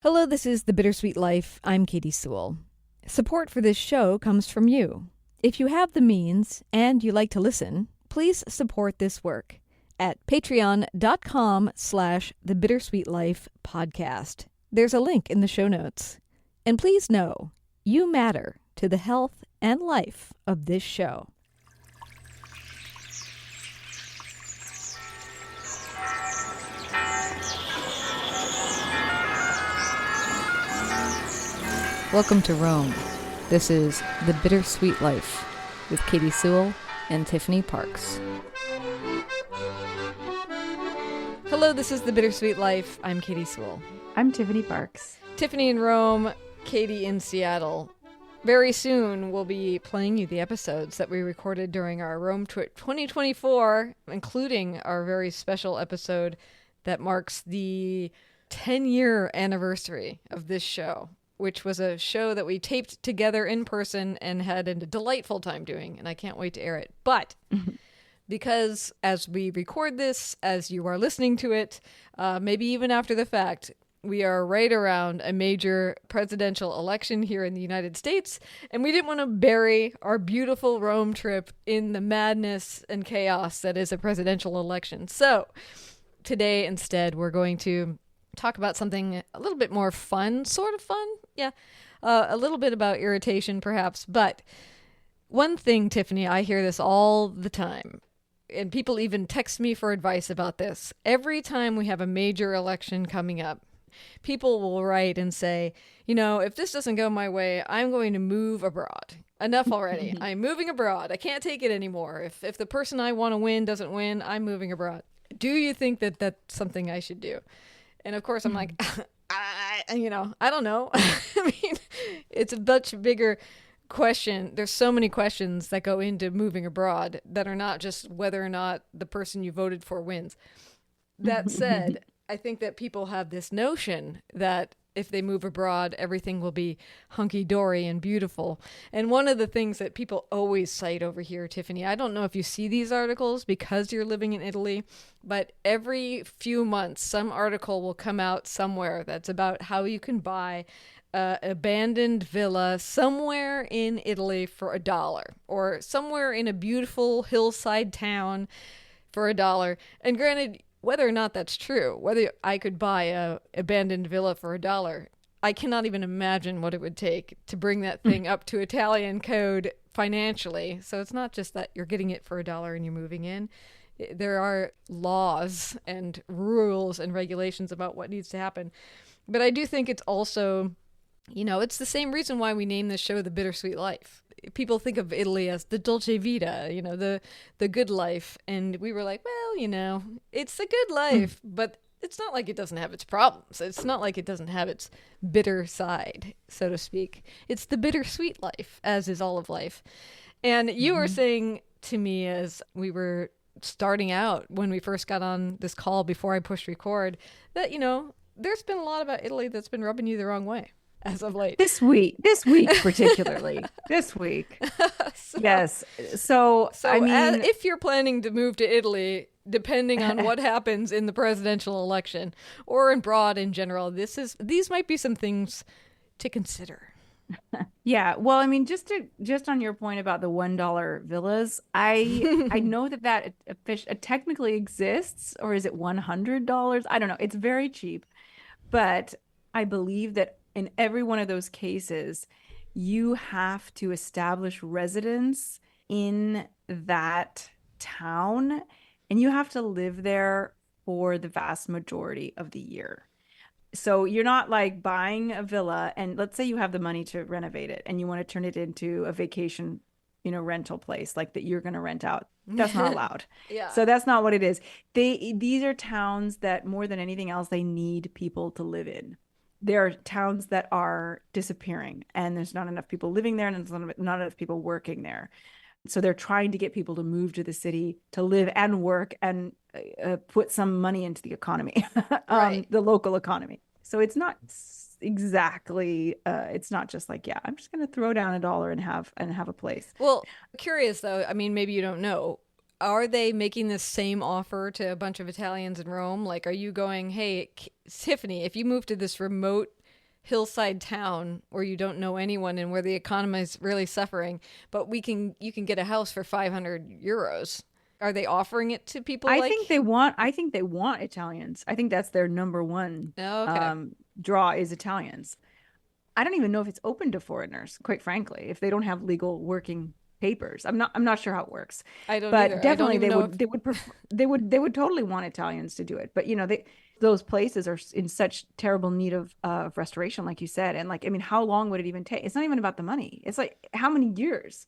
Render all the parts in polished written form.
Hello, this is The Bittersweet Life. I'm Katie Sewell. Support for this show comes from you. If you have the means and you like to listen, please support this work at patreon.com/thebittersweetlifepodcast. There's a link in the show notes. And please know, you matter to the health and life of this show. Welcome to Rome. This is The Bittersweet Life with Katie Sewell and Tiffany Parks. Hello, this is The Bittersweet Life. I'm Katie Sewell. I'm Tiffany Parks. Tiffany in Rome, Katie in Seattle. Very soon we'll be playing you the episodes that we recorded during our Rome trip 2024, including our very special episode that marks the 10-year anniversary of this show, which was a show that we taped together in person and had a delightful time doing, and I can't wait to air it. But because as we record this, as you are listening to it, maybe even after the fact, we are right around a major presidential election here in the United States, and we didn't want to bury our beautiful Rome trip in the madness and chaos that is a presidential election. So today, instead, we're going to talk about something a little bit more fun, sort of fun. Yeah. A little bit about irritation, perhaps. But one thing, Tiffany, I hear this all the time, and people even text me for advice about this. Every time we have a major election coming up, people will write and say, you know, if this doesn't go my way, I'm going to move abroad. Enough already. I'm moving abroad. I can't take it anymore. If the person I want to win doesn't win, I'm moving abroad. Do you think that that's something I should do? And of course, I'm like, I don't know. I mean, it's a much bigger question. There's so many questions that go into moving abroad that are not just whether or not the person you voted for wins. That said, I think that people have this notion that if they move abroad, everything will be hunky-dory and beautiful. And one of the things that people always cite over here, Tiffany, I don't know if you see these articles because you're living in Italy, but every few months, some article will come out somewhere that's about how you can buy an abandoned villa somewhere in Italy for $1, or somewhere in a beautiful hillside town for $1. And granted, whether or not that's true, whether I could buy a abandoned villa for $1, I cannot even imagine what it would take to bring that thing up to Italian code financially. So it's not just that you're getting it for $1 and you're moving in. There are laws and rules and regulations about what needs to happen. But I do think it's also, you know, it's the same reason why we name this show The Bittersweet Life. People think of Italy as the dolce vita, you know, the good life. And we were like, well, you know, it's a good life, but it's not like it doesn't have its problems. It's not like it doesn't have its bitter side, so to speak. It's the bittersweet life, as is all of life. And you were saying to me as we were starting out, when we first got on this call before I pushed record, that, you know, there's been a lot about Italy that's been rubbing you the wrong way as of late. This week particularly. This week. Yes. So I mean, if you're planning to move to Italy, depending on what happens in the presidential election or abroad in general, these might be some things to consider. Yeah. Well, I mean, just on your point about the $1 villas, I know that technically exists, or is it $100? I don't know. It's very cheap, but I believe that in every one of those cases, you have to establish residence in that town, and you have to live there for the vast majority of the year. So you're not like buying a villa, and let's say you have the money to renovate it and you want to turn it into a vacation, you know, rental place like that you're going to rent out. That's not allowed. Yeah. So that's not what it is. These are towns that more than anything else, they need people to live in. There are towns that are disappearing, and there's not enough people living there, and there's not enough people working there. So they're trying to get people to move to the city to live and work and put some money into the economy, Right. The local economy. So it's not exactly, it's not just like, yeah, I'm just going to throw down $1 and have a place. Well, curious though, I mean, maybe you don't know. Are they making this same offer to a bunch of Italians in Rome? Like, are you going, hey, Tiffany, if you move to this remote hillside town where you don't know anyone and where the economy is really suffering, but you can get a house for 500 euros. Are they offering it to people like? I think they want Italians. I think that's their number one Oh, okay. draw is Italians. I don't even know if it's open to foreigners, quite frankly, if they don't have legal working papers. I'm not sure how it works. I don't But either. I don't definitely even know if they would totally want Italians to do it. But those places are in such terrible need of restoration, like you said. And like, I mean, how long would it even take? It's not even about the money. It's like how many years?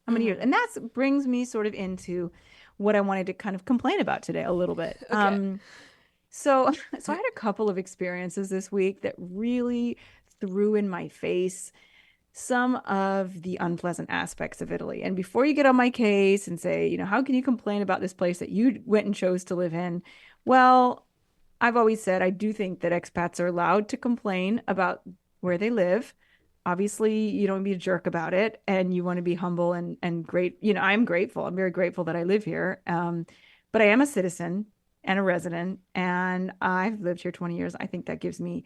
How many years? Mhm. And that brings me sort of into what I wanted to kind of complain about today a little bit. Okay. So so I had a couple of experiences this week that really threw in my face some of the unpleasant aspects of Italy. And before you get on my case and say, how can you complain about this place that you went and chose to live in? Well, I've always said I do think that expats are allowed to complain about where they live. Obviously, you don't be a jerk about it and you want to be humble and great. I'm grateful. I'm very grateful that I live here. But I am a citizen and a resident, and I've lived here 20 years. I think that gives me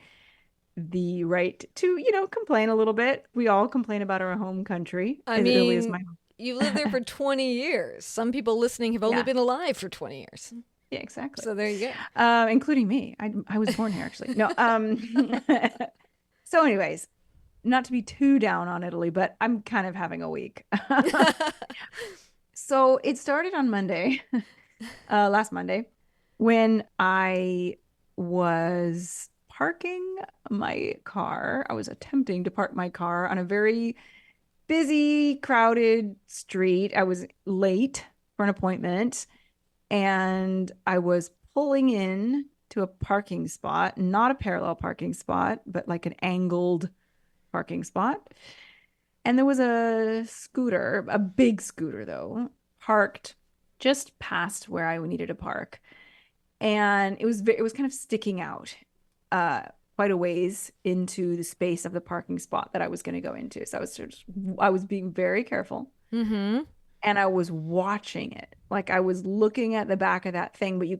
the right to, complain a little bit. We all complain about our home country. I Italy is mean, my you lived there for 20 years. Some people listening have only yeah, been alive for 20 years. yeah, exactly. So there you go. Including me. I was born here actually. No, so anyways, not to be too down on Italy, but I'm kind of having a week. So it started on Monday, last Monday, when I was parking my car. I was attempting to park my car on a very busy, crowded street. I was late for an appointment and I was pulling in to a parking spot, not a parallel parking spot, but like an angled parking spot. And there was a scooter, a big scooter though, parked just past where I needed to park. And it was kind of sticking out uh quite a ways into the space of the parking spot that I was going to go into. So I was being very careful Mm-hmm. and I was watching it. Like I was looking at the back of that thing, but I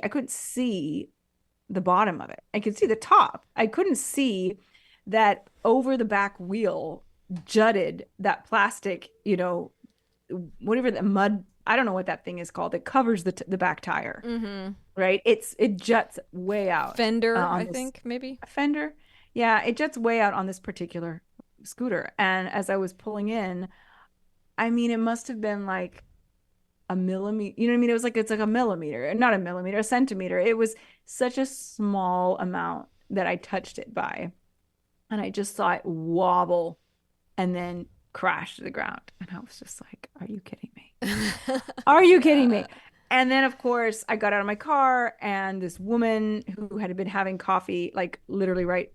couldn't see the bottom of it. I could see the top. I couldn't see that over the back wheel jutted that plastic, whatever the mud, I don't know what that thing is called. It covers the back tire, Mm-hmm. right? It juts way out Fender, on I this think, maybe. fender. Yeah, it juts way out on this particular scooter. And as I was pulling in, I mean, it must have been like a millimeter. You know what I mean? It's like a millimeter, not a millimeter, a centimeter. It was such a small amount that I touched it by. And I just saw it wobble and then crash to the ground. And I was just like, are you kidding me? Are you kidding me? And then, of course, I got out of my car, and this woman who had been having coffee, like literally right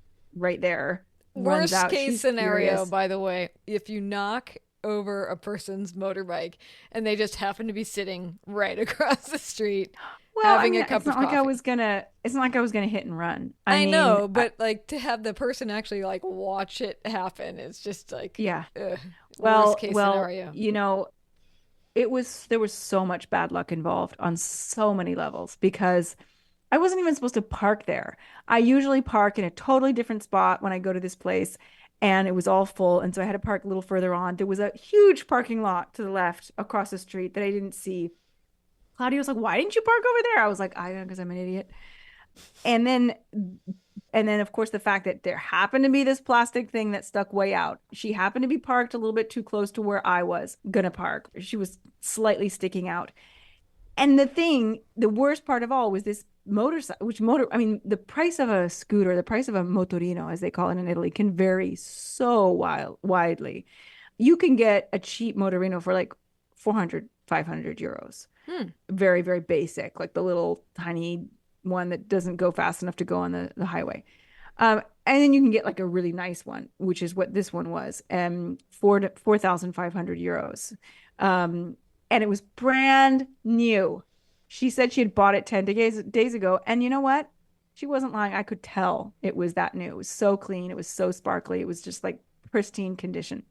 there, runs Worst out. case She's scenario, furious. by the way, if you knock over a person's motorbike and they just happen to be sitting right across the street Well, I having mean, a cup of coffee. it's not like I was gonna hit and run. I I mean, know, but like to have the person actually like watch it happen is just like yeah. ugh, worst case Well, scenario. there was so much bad luck involved on so many levels because I wasn't even supposed to park there. I usually park in a totally different spot when I go to this place, and it was all full. And so I had to park a little further on. There was a huge parking lot to the left across the street that I didn't see. Claudia was like, "Why didn't you park over there?" I was like, "I don't know, because I'm an idiot." And then of course the fact that there happened to be this plastic thing that stuck way out. She happened to be parked a little bit too close to where I was gonna park. She was slightly sticking out. And the worst part of all was this motorcycle, I mean, the price of a scooter, the price of a motorino, as they call it in Italy, can vary so widely. You can get a cheap motorino for like 400, 500 euros. Hmm. Very, very basic, like the little tiny one that doesn't go fast enough to go on the highway. And then you can get like a really nice one, which is what this one was, 4,500 euros. And it was brand new. She said she had bought it 10 days ago. And you know what? She wasn't lying. I could tell it was that new. It was so clean. It was so sparkly. It was just like pristine condition.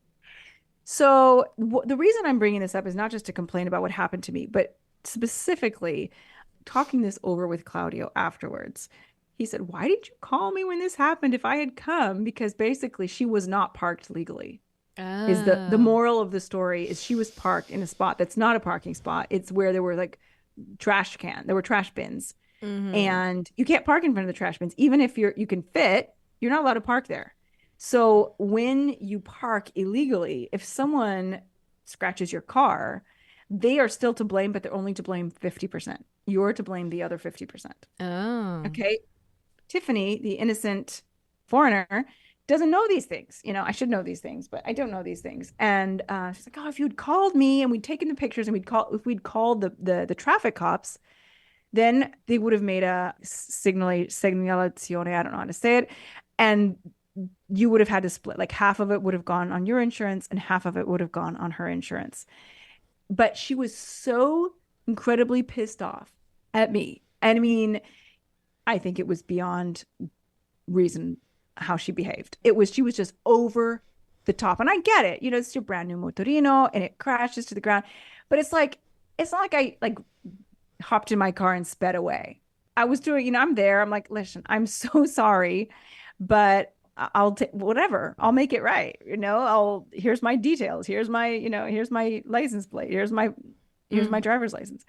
So the reason I'm bringing this up is not just to complain about what happened to me, but specifically talking this over with Claudio afterwards. He said, "Why did you call me when this happened if I had come?" Because basically she was not parked legally. Is the Oh. moral of the story is she was parked in a spot that's not a parking spot. It's where there were like there were trash bins. Mm-hmm. And you can't park in front of the trash bins. Even if you can fit, you're not allowed to park there. So when you park illegally, if someone scratches your car, they are still to blame, but they're only to blame 50%. You're to blame the other 50%. Oh. Okay. Tiffany, the innocent foreigner, doesn't know these things. I should know these things, but I don't know these things. And she's like, "Oh, if you'd called me and we'd taken the pictures and if we'd called the traffic cops, then they would have made a segnalazione. I don't know how to say it. And you would have had to split. Like half of it would have gone on your insurance and half of it would have gone on her insurance." But she was so incredibly pissed off at me. And I mean, I think it was beyond reason how she behaved. She was just over the top. And I get it. It's your brand new motorino and it crashes to the ground. But it's not like I hopped in my car and sped away. I was doing, I'm there. I'm like, "Listen, I'm so sorry, but I'll take whatever. I'll make it right. Here's my details. Here's my license plate. Here's my Mm. driver's license."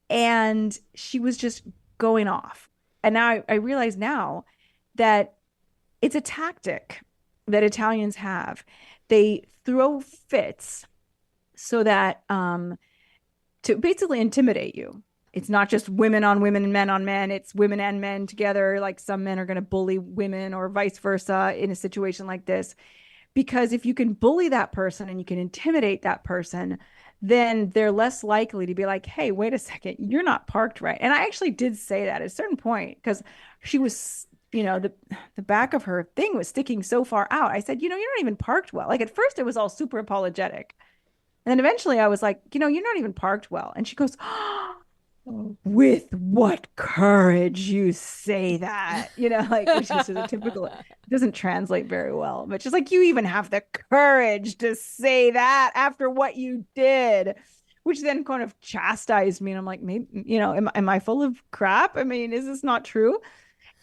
And she was just going off. And now I realize now that it's a tactic that Italians have. They throw fits so that to basically intimidate you. It's not just women on women and men on men. It's women and men together. Like some men are going to bully women or vice versa in a situation like this. Because if you can bully that person and you can intimidate that person, then they're less likely to be like, "Hey, wait a second, you're not parked right." And I actually did say that at a certain point because she was, the back of her thing was sticking so far out. I said, "You're not even parked well." Like at first it was all super apologetic. And then eventually I was like, "You're not even parked well." And she goes, "Oh, with what courage you say that," like, which is a typical, it doesn't translate very well, but she's like, "You even have the courage to say that after what you did," which then kind of chastised me. And I'm like, maybe, am I full of crap? I mean, is this not true?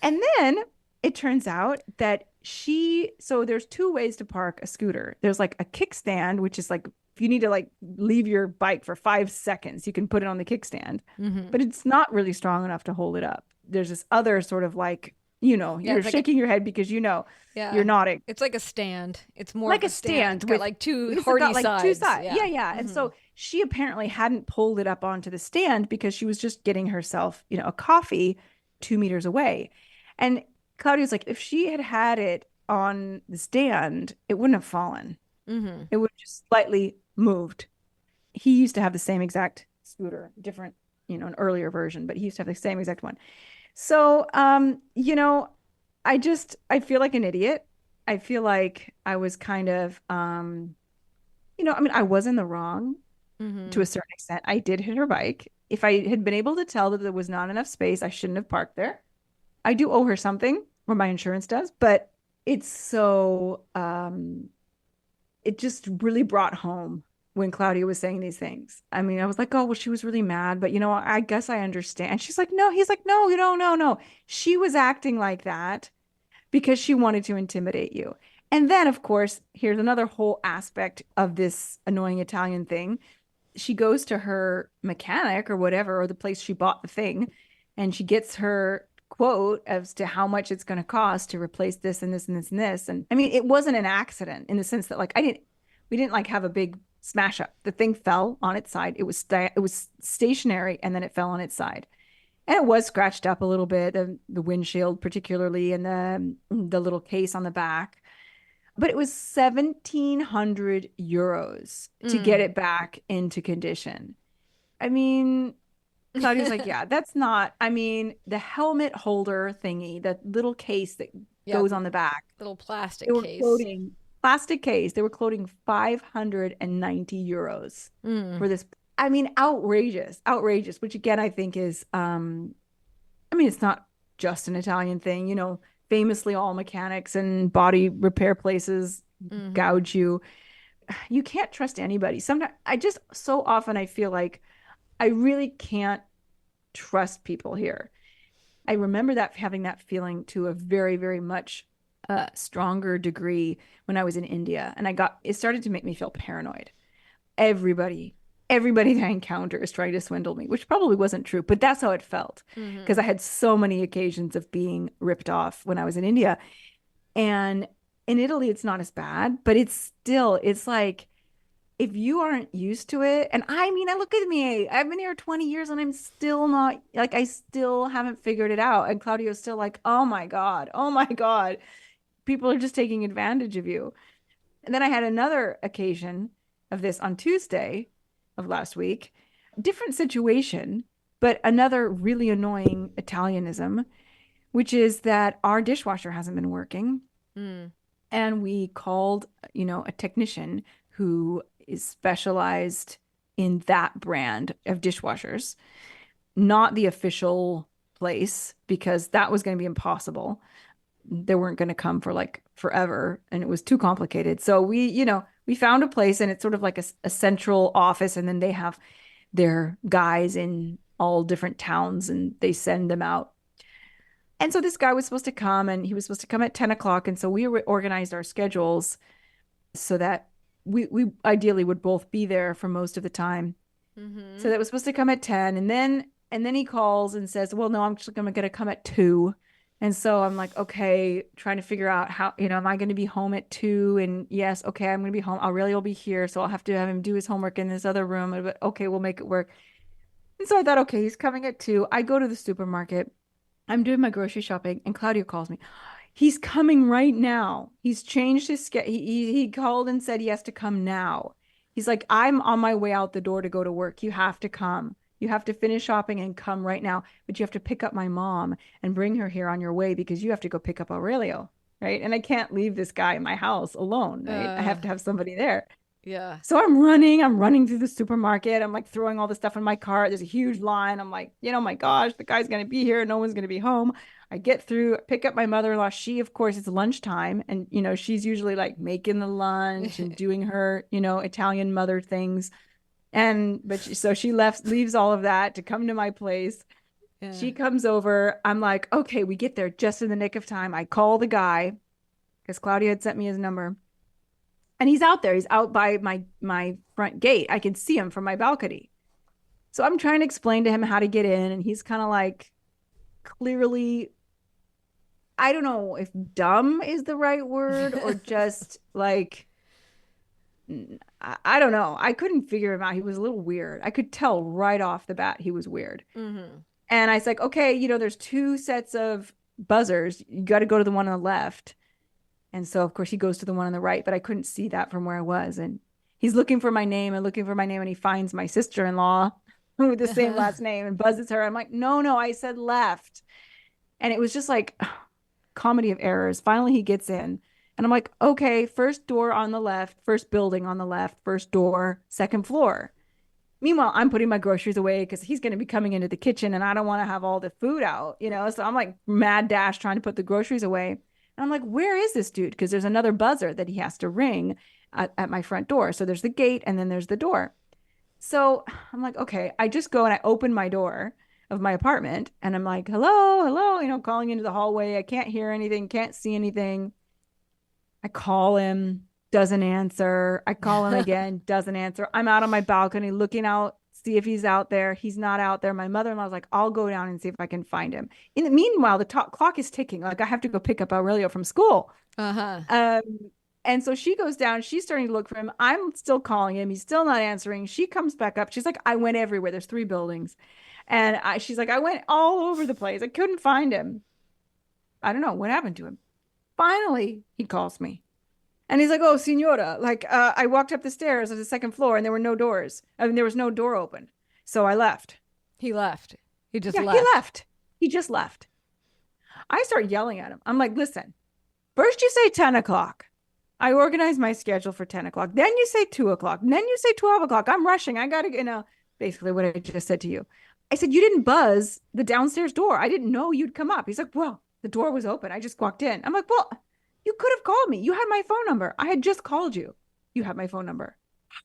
And then it turns out that so there's two ways to park a scooter. There's like a kickstand, which is like if you need to like leave your bike for 5 seconds, you can put it on the kickstand, Mm-hmm. but it's not really strong enough to hold it up. There's this other sort of like, Yeah, you're it's like a, shaking your head because you're yeah, nodding, it's like a stand. It's more of like a a stand. It's stand got with like two it's hardy got like two sides. sides. Yeah. Yeah, yeah. And Mm-hmm. so she apparently hadn't pulled it up onto the stand because she was just getting herself, a coffee 2 meters away. And Claudia's like, if she had had it on the stand, it wouldn't have fallen. Mm-hmm. It would have just slightly moved. He used to have the same exact scooter, different, an earlier version, but he used to have the same exact one. So, I feel like an idiot. I feel like I was kind of, I mean, I was in the wrong to Mm-hmm. a certain extent. I did hit her bike. If I had been able to tell that there was not enough space, I shouldn't have parked there. I do owe her something, or my insurance does, but it's it just really brought home when Claudia was saying these things. I mean, I was like, "Oh, well, she was really mad, but I guess I understand." And she's like, "No," he's like, "No, you don't, no, no. She was acting like that because she wanted to intimidate you." And then, of course, here's another whole aspect of this annoying Italian thing. She goes to her mechanic or whatever, or the place she bought the thing, and she gets her quote as to how much it's going to cost to replace this and this and this and this. And I mean, it wasn't an accident in the sense that like we didn't like have a big smash up. The thing fell on its side. It was stationary and then it fell on its side. And it was scratched up a little bit, the windshield particularly, and the little case on the back. But it was 1,700 euros to get Mm. it back into condition. I mean, Claudia's like, "Yeah, that's not, I mean, the helmet holder thingy, the little case that Yeah, goes on the back, little they plastic were case. quoting plastic case, they were quoting 590 euros Mm. for this. I mean, outrageous, outrageous, which again, I think is, I mean, it's not just an Italian thing, famously all mechanics and body repair places Mm-hmm. gouge you. You can't trust anybody. Sometimes I feel like I really can't trust people here. I remember that having that feeling to a very, very much stronger degree when I was in India. And it started to make me feel paranoid. Everybody, everybody that I encounter is trying to swindle me, which probably wasn't true, but that's how it felt because I Mm-hmm. had so many occasions of being ripped off when I was in India. And in Italy, it's not as bad, but it's like, if you aren't used to it, and I mean, I look at me, I've been here 20 years and I'm still not like, I still haven't figured it out. And Claudio's still like, oh my God, people are just taking advantage of you. And then I had another occasion of this on Tuesday of last week, different situation, but another really annoying Italianism, which is that our dishwasher hasn't been working. Mm. And we called, a technician who is specialized in that brand of dishwashers, not the official place, because that was going to be impossible. They weren't going to come for like forever and it was too complicated. So we found a place and it's sort of like a central office. And then they have their guys in all different towns and they send them out. And so this guy was supposed to come and he was supposed to come at 10 o'clock. And so we organized our schedules so that we ideally would both be there for most of the time. So Mm-hmm. that was supposed to come at 10 and then he calls and says, "Well, no, I'm just going to come at 2." And so I'm like, "Okay, trying to figure out how, am I going to be home at 2?" And yes, okay, I'm going to be home. I really will be here, so I'll have to have him do his homework in this other room, but okay, we'll make it work. And so I thought, okay, he's coming at 2. I go to the supermarket. I'm doing my grocery shopping and Claudio calls me. He's coming right now. He's changed his schedule. He called and said he has to come now. He's like, "I'm on my way out the door to go to work. You have to come. You have to finish shopping and come right now. But you have to pick up my mom and bring her here on your way because you have to go pick up Aurelio." Right. And I can't leave this guy in my house alone. Right. I Uh, have to have somebody there. yeah. So I'm running through the supermarket. I'm like throwing all the stuff in my cart. There's a huge line. I'm like, my gosh, the guy's going to be here. No one's going to be home. I get through, pick up my mother-in-law. She, of course, it's lunchtime. And, she's usually like making the lunch and doing her, Italian mother things. So she leaves all of that to come to my place. Yeah. She comes over. I'm like, okay, we get there just in the nick of time. I call the guy because Claudia had sent me his number. And he's out there. He's out by my front gate. I can see him from my balcony. So I'm trying to explain to him how to get in, and he's kind of like clearly, I don't know if dumb is the right word or just like I don't know. I couldn't figure him out. He was a little weird. I could tell right off the bat he was weird. Mm-hmm. And I was like, okay, there's two sets of buzzers. You got to go to the one on the left. And so, of course, he goes to the one on the right, but I couldn't see that from where I was. And he's looking for my name and looking for my name, and he finds my sister-in-law with the same last name and buzzes her. I'm like, no, no, I said left. And it was just like comedy of errors. Finally, he gets in. And I'm like, okay, first door on the left, first building on the left, first door, second floor. Meanwhile, I'm putting my groceries away because he's going to be coming into the kitchen and I don't want to have all the food out. So I'm like mad dash trying to put the groceries away. And I'm like, where is this dude? Because there's another buzzer that he has to ring at my front door. So there's the gate and then there's the door. So I'm like, okay, I just go and I open my door of my apartment and I'm like, hello, hello, calling into the hallway. I can't hear anything, can't see anything. I call him, doesn't answer. I call him again, doesn't answer. I'm out on my balcony looking out, see if he's out there. He's not out there. My mother-in-law's like, I'll go down and see if I can find him. In the meanwhile, the clock is ticking. Like I have to go pick up Aurelio from school. Uh-huh. Um, and so she goes down. She's starting to look for him. I'm still calling him. He's still not answering. She comes back up. She's like, I went everywhere. There's 3 buildings. And she's like, I went all over the place. I couldn't find him. I don't know what happened to him. Finally, he calls me. And he's like, "Oh, Signora, like I walked up the stairs of the second floor and there were no doors. I mean, there was no door open. So I left." He left. He just Yeah, he left. left. He just left. I start yelling at him. I'm like, "Listen, first you say 10 o'clock. I organize my schedule for 10 o'clock. Then you say 2 o'clock. Then you say 12 o'clock. I'm rushing. I got to, basically what I just said to you. I said, you didn't buzz the downstairs door. I didn't know you'd come up. He's like, well, the door was open. I just walked in. I'm like, well, you could have called me. You had my phone number. I had just called you. You have my phone number.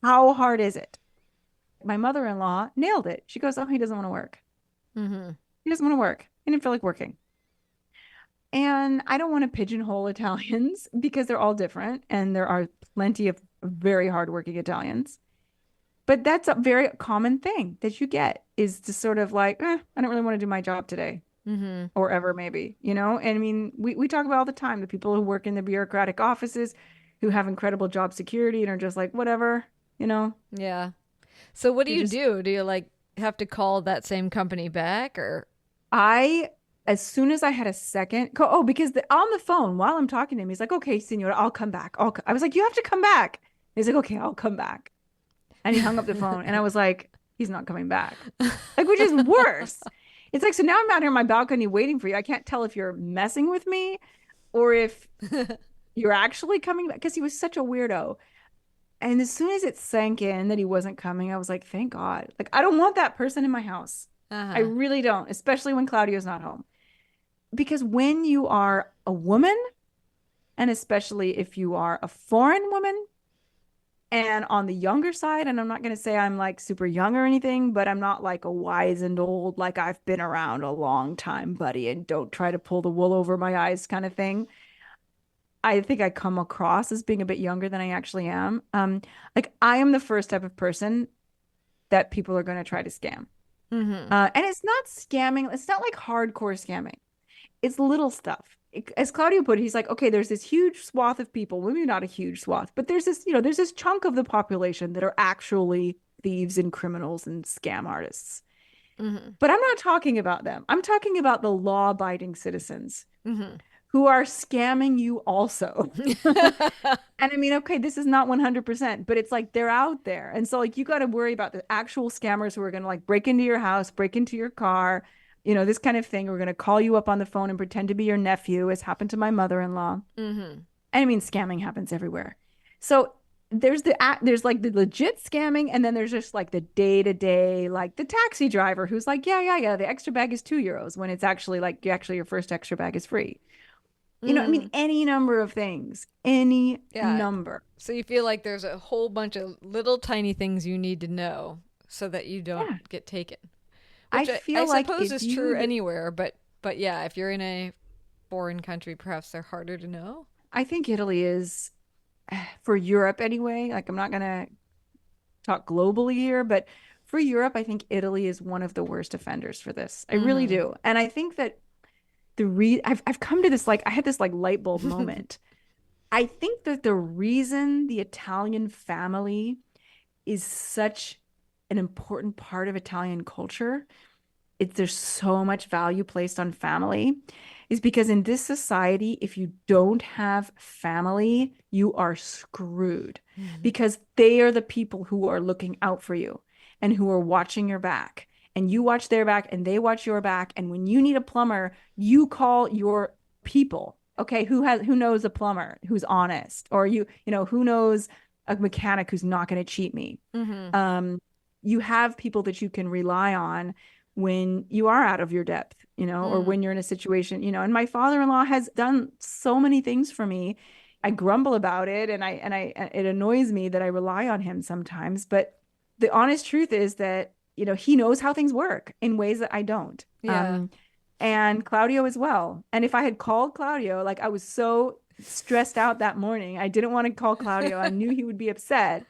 How hard is it? My mother-in-law nailed it. She goes, oh, he doesn't want to work. Mm-hmm. He doesn't want to work. I didn't feel like working. And I don't want to pigeonhole Italians because they're all different and there are plenty of very hardworking Italians. But that's a very common thing that you get is to sort of like, I don't really want to do my job today Mm-hmm. or ever maybe, you know? And I mean, we talk about all the time the people who work in the bureaucratic offices who have incredible job security and are just like, whatever, you know, Yeah. So what do you're you just, do? Do you like have to call that same company back or? I, as soon as I had a second, because on the phone while I'm talking to him, he's like, okay, senor, I'll come back. I was like, you have to come back. He's like, okay, I'll come back. And he hung up the phone. And I was like, he's not coming back. Like, which is worse. It's like, so now I'm out here on my balcony waiting for you. I can't tell if you're messing with me or if you're actually coming back because he was such a weirdo. And as soon as it sank in that he wasn't coming, I was like, thank God. Like, I don't want that person in my house. I Uh-huh. really don't, especially when Claudio's not home. Because when you are a woman, and especially if you are a foreign woman, and on the younger side, and I'm not going to say I'm like super young or anything, but I'm not like a wizened old, like I've been around a long time, buddy, and don't try to pull the wool over my eyes kind of thing. I think I come across as being a bit younger than I actually am. Like I am the first type of person that people are going to try to scam. Mm-hmm. And it's not scamming. It's not like hardcore scamming. It's little stuff. As Claudio put it, he's like, okay, there's this huge swath of people, maybe not a huge swath, but there's this, there's this chunk of the population that are actually thieves and criminals and scam artists. Mm-hmm. But I'm not talking about them. I'm talking about the law-abiding citizens Mm-hmm. who are scamming you also. And I mean, okay, this is not 100%, but it's like they're out there. And so like you got to worry about the actual scammers who are going to like break into your house, break into your car, this kind of thing. We're going to call you up on the phone and pretend to be your nephew, as happened to my mother-in-law. Mm-hmm. And I mean, scamming happens everywhere. So there's like the legit scamming, and then there's just like the day-to-day, like the taxi driver who's like, yeah, the extra bag is €2 when it's actually like your first extra bag is free. I Mm-hmm. mean, any number of things, any Yeah. number. So you feel like there's a whole bunch of little tiny things you need to know so that you don't Yeah. get taken, I which I feel like suppose if is true you, anywhere, but yeah, if you're in a foreign country, perhaps they're harder to know. I think Italy is for Europe anyway. Like, I'm not going to talk globally here, but for Europe, I think Italy is one of the worst offenders for this. I really Mm-hmm. do. And I think that I've come to this, like, I had this like light bulb moment. I think that the reason the Italian family is such an important part of Italian culture, there's so much value placed on family, is because in this society, if you don't have family, you are screwed Mm-hmm. because they are the people who are looking out for you and who are watching your back. And you watch their back and they watch your back. And when you need a plumber, you call your people. Okay, who knows a plumber who's honest, or who knows a mechanic who's not going to cheat me. Mm-hmm. Um, you have people that you can rely on when you are out of your depth, or Mm. when you're in a situation, and my father-in-law has done so many things for me. I grumble about it and it annoys me that I rely on him sometimes, but the honest truth is that, he knows how things work in ways that I don't. Yeah. And Claudio as well. And if I had called Claudio, like I was so stressed out that morning, I didn't want to call Claudio. I knew he would be upset.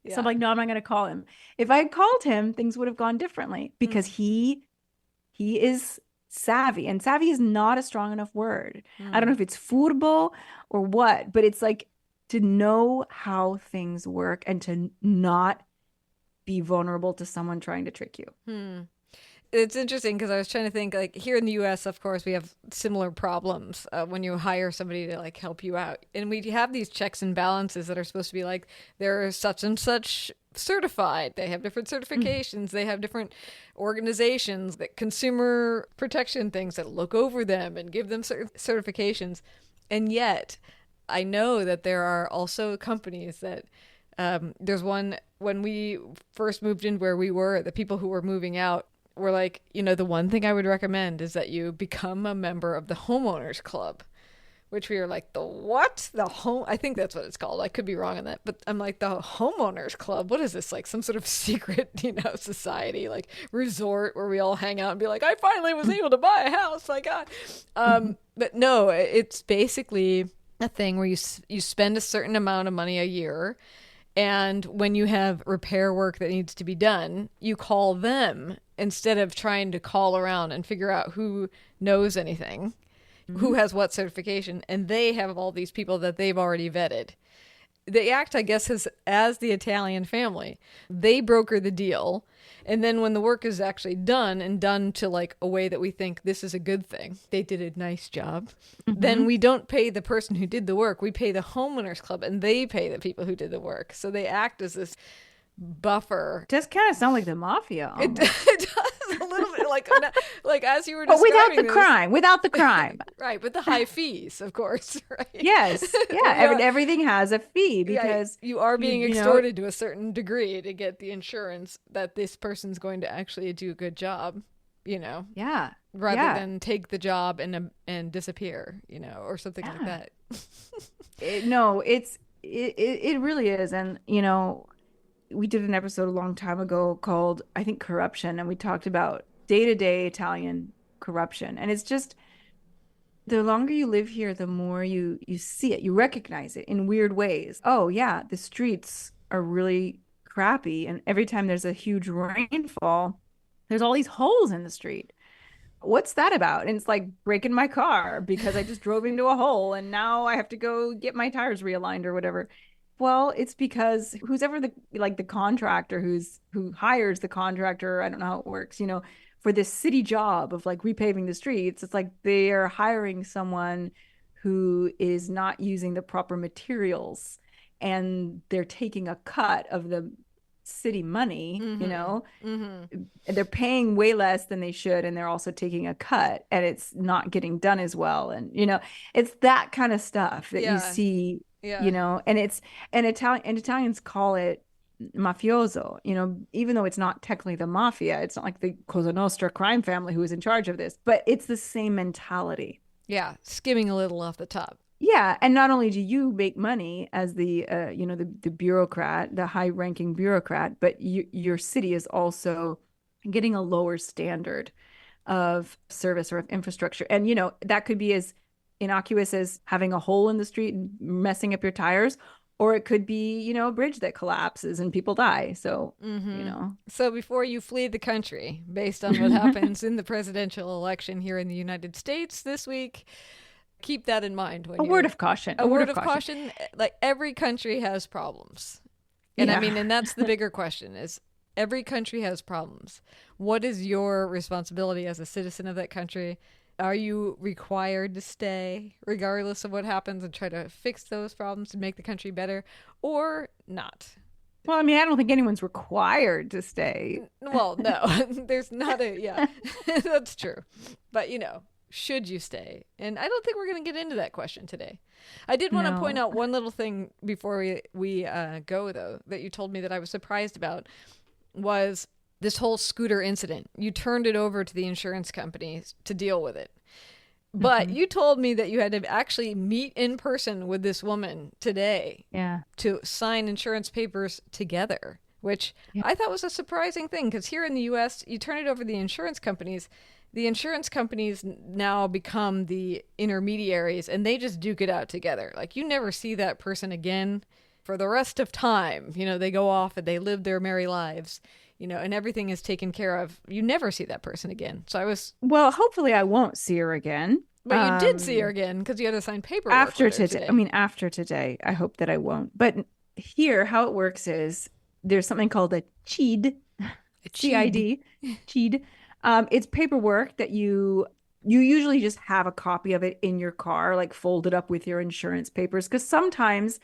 So I'm Yeah. like, no, I'm not going to call him. If I had called him, things would have gone differently because Mm. he is savvy, and savvy is not a strong enough word. I don't know Mm. if it's furbo or what, but it's like to know how things work and to not be vulnerable to someone trying to trick you. Hmm. It's interesting because I was trying to think like here in the US, of course, we have similar problems when you hire somebody to like help you out. And we have these checks and balances that are supposed to be like they're such and such certified. They have different certifications. They have different organizations that consumer protection things that look over them and give them certifications. And yet, I know that there are also companies that there's one when we first moved in where we were, the people who were moving out were like, the one thing I would recommend is that you become a member of the homeowners club which we were like, the what? The home? I think that's what it's called. I could be wrong on that. But I'm like, the homeowners club? What is this? Like some sort of secret, society, like resort where we all hang out and be like, I finally was able to buy a house. My God. But no, it's basically a thing where you spend a certain amount of money a year. And when you have repair work that needs to be done, you call them instead of trying to call around and figure out who knows anything, who has what certification, and they have all these people that they've already vetted. They act, I guess, as the Italian family. They broker the deal, and then when the work is actually done and done to like a way that we think this is a good thing, they did a nice job, then we don't pay the person who did the work. We pay the homeowners club, and they pay the people who did the work. So they act as this buffer. Does kind of sound like the mafia. It does a little bit like as you were But describing without the crime. right? But the high fees, of course, right? Yes, yeah. Everything has a fee because you are being extorted to a certain degree to get the insurance that this person's going to actually do a good job. Yeah. Rather than take the job and disappear, or something like that. It really is, and we did an episode a long time ago called, I think, Corruption, and we talked about day-to-day Italian corruption. And it's just, the longer you live here, the more you see it, you recognize it in weird ways. Oh yeah, the streets are really crappy, and every time there's a huge rainfall, there's all these holes in the street. What's that about? And it's like breaking my car because I just drove into a hole and now I have to go get my tires realigned or whatever. Well, it's because who's ever the contractor who hires the contractor, I don't know how it works, for this city job of like repaving the streets. It's like they are hiring someone who is not using the proper materials, and they're taking a cut of the city money, they're paying way less than they should, and they're also taking a cut, and it's not getting done as well. And it's that kind of stuff that you see. And Italians call it mafioso, even though it's not technically the mafia. It's not like the Cosa Nostra crime family who is in charge of this, but it's the same mentality. Yeah, skimming a little off the top. Yeah, and not only do you make money as the the bureaucrat, the high-ranking bureaucrat, but your city is also getting a lower standard of service or of infrastructure. And that could be as innocuous as having a hole in the street and messing up your tires, or it could be a bridge that collapses and people die. So so before you flee the country, based on what happens in the presidential election here in the United States this week, keep that in mind. A word of caution. A word of caution. Like, every country has problems, and and that's the bigger question: is every country has problems. What is your responsibility as a citizen of that country? Are you required to stay regardless of what happens and try to fix those problems and make the country better, or not? Well, I don't think anyone's required to stay. Well, no, there's not that's true. But, should you stay? And I don't think we're going to get into that question today. I did want to point out one little thing before we go, though, that you told me that I was surprised about, was this whole scooter incident. You turned it over to the insurance companies to deal with it. But you told me that you had to actually meet in person with this woman today to sign insurance papers together, which I thought was a surprising thing, because here in the U.S., you turn it over to the insurance companies. The insurance companies now become the intermediaries, and they just duke it out together. Like, you never see that person again for the rest of time. They go off and they live their merry lives. And everything is taken care of. You never see that person again. So well, hopefully I won't see her again. But you did see her again because you had to sign paperwork after today. After today, I hope that I won't. But here, how it works is there's something called a CID, CID, CID. It's paperwork that you usually just have a copy of it in your car, like folded up with your insurance papers. Because sometimes,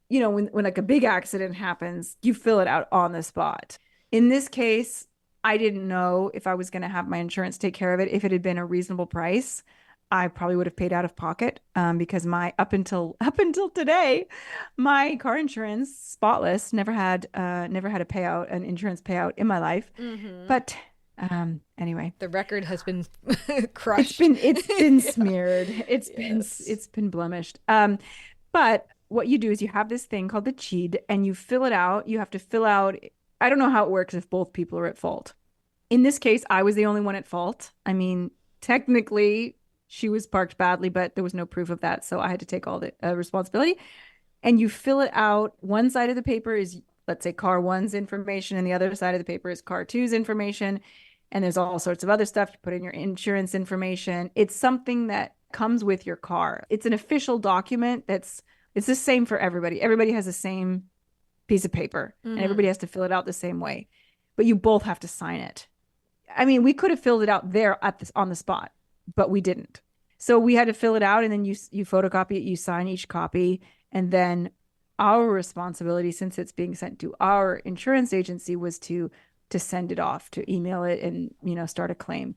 when like a big accident happens, you fill it out on the spot. In this case, I didn't know if I was going to have my insurance take care of it. If it had been a reasonable price, I probably would have paid out of pocket, because up until today, my car insurance, spotless, never had a payout, an insurance payout in my life. But Anyway, The record has been crushed. it's been smeared. Yes. It's been blemished. But what you do is you have this thing called the cheat and you fill it out. You have to fill out, I don't know how it works if both people are at fault. In this case, I was the only one at fault. I mean, technically, she was parked badly, but there was no proof of that. So I had to take all the responsibility. And you fill it out. One side of the paper is, let's say, car one's information, and the other side of the paper is car two's information. And there's all sorts of other stuff. You put in your insurance information. It's something that comes with your car. It's an official document it's the same for everybody. Everybody has the same piece of paper, and everybody has to fill it out the same way. But you both have to sign it. I mean, we could have filled it out there on the spot, but we didn't. So we had to fill it out, and then you photocopy it, you sign each copy, and then our responsibility, since it's being sent to our insurance agency, was to send it off, to email it, and start a claim.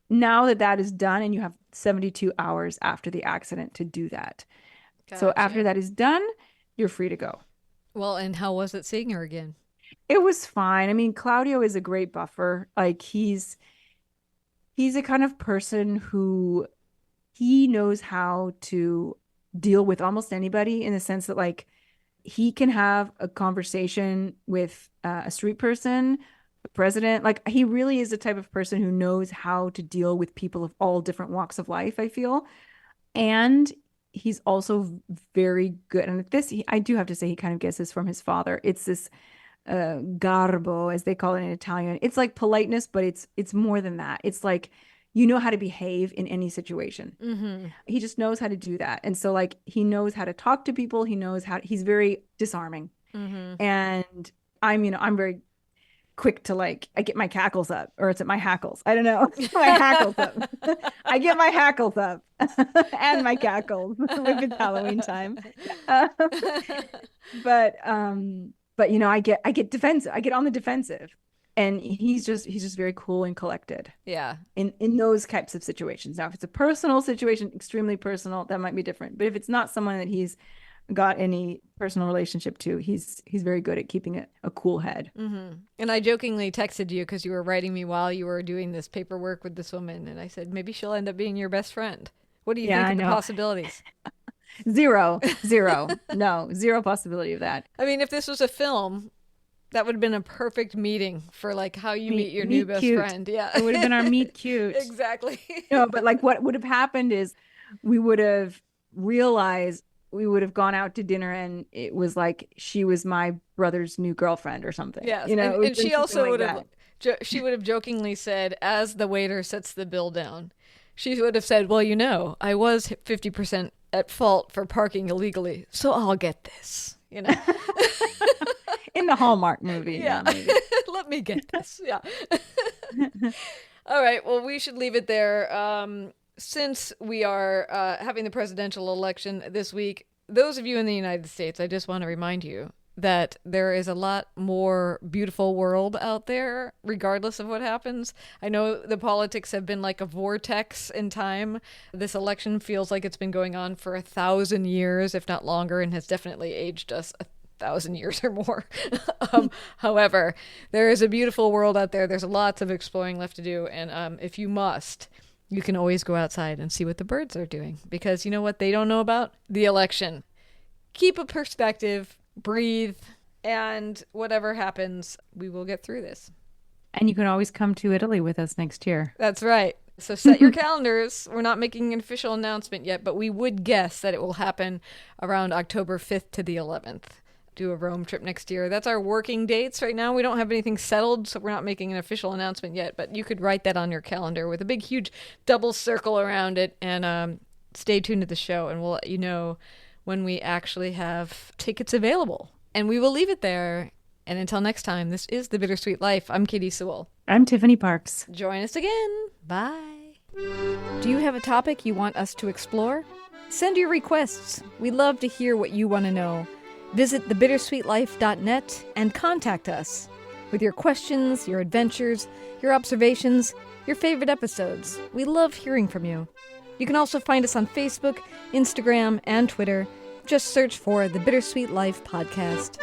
Now that is done, and you have 72 hours after the accident to do that. Gotcha. So after that is done, you're free to go. Well, and how was it seeing her again? It was fine. I mean, Claudio is a great buffer. Like he's a kind of person who he knows how to deal with almost anybody, in the sense that like he can have a conversation with a street person, a president. Like he really is the type of person who knows how to deal with people of all different walks of life, I feel. And he's also very good. And this, I do have to say, he kind of gets this from his father. It's this garbo, as they call it in Italian. It's like politeness, but it's more than that. It's like, how to behave in any situation. Mm-hmm. He just knows how to do that. And so like, he knows how to talk to people. He knows he's very disarming. Mm-hmm. And I'm very quick to like, I get my cackles up, or it's at my hackles. I don't know. My hackles up. I get my hackles up and my cackles if it's Halloween time. But I get defensive. I get on the defensive, and he's just very cool and collected. Yeah. In those types of situations. Now, if it's a personal situation, extremely personal, that might be different. But if it's not someone that he's got any personal relationship to, he's very good at keeping a cool head. Mm-hmm. And I jokingly texted you because you were writing me while you were doing this paperwork with this woman, and I said maybe she'll end up being your best friend. What do you think of the possibilities? Zero. No, zero possibility of that. I mean, if this was a film, that would have been a perfect meeting for like how you meet your new best friend. Yeah, it would have been our meet cute. Exactly. No, but like what would have happened is we would have realized, we would have gone out to dinner, and it was like she was my brother's new girlfriend or something. Yes, and she also would have. She would have jokingly said, as the waiter sets the bill down, she would have said, "Well, I was 50% at fault for parking illegally, so I'll get this." In the Hallmark movie. Yeah. Let me get this. Yeah. All right. Well, we should leave it there. Since we are having the presidential election this week, those of you in the United States, I just want to remind you that there is a lot more beautiful world out there, regardless of what happens. I know the politics have been like a vortex in time. This election feels like it's been going on for 1,000 years, if not longer, and has definitely aged us 1,000 years or more. However, there is a beautiful world out there. There's lots of exploring left to do. And if you must, you can always go outside and see what the birds are doing. Because you know what they don't know about? The election. Keep a perspective, breathe, and whatever happens, we will get through this. And you can always come to Italy with us next year. That's right. So set your calendars. We're not making an official announcement yet, but we would guess that it will happen around October 5th to the 11th. Do a Rome trip next year. That's our working dates right now. We don't have anything settled, so we're not making an official announcement yet, but you could write that on your calendar with a big, huge double circle around it, and stay tuned to the show, and we'll let you know when we actually have tickets available. And we will leave it there. And until next time, this is The Bittersweet Life. I'm Katie Sewell. I'm Tiffany Parks. Join us again. Bye. Do you have a topic you want us to explore? Send your requests. We'd love to hear what you want to know. Visit thebittersweetlife.net and contact us with your questions, your adventures, your observations, your favorite episodes. We love hearing from you. You can also find us on Facebook, Instagram, and Twitter. Just search for The Bittersweet Life Podcast.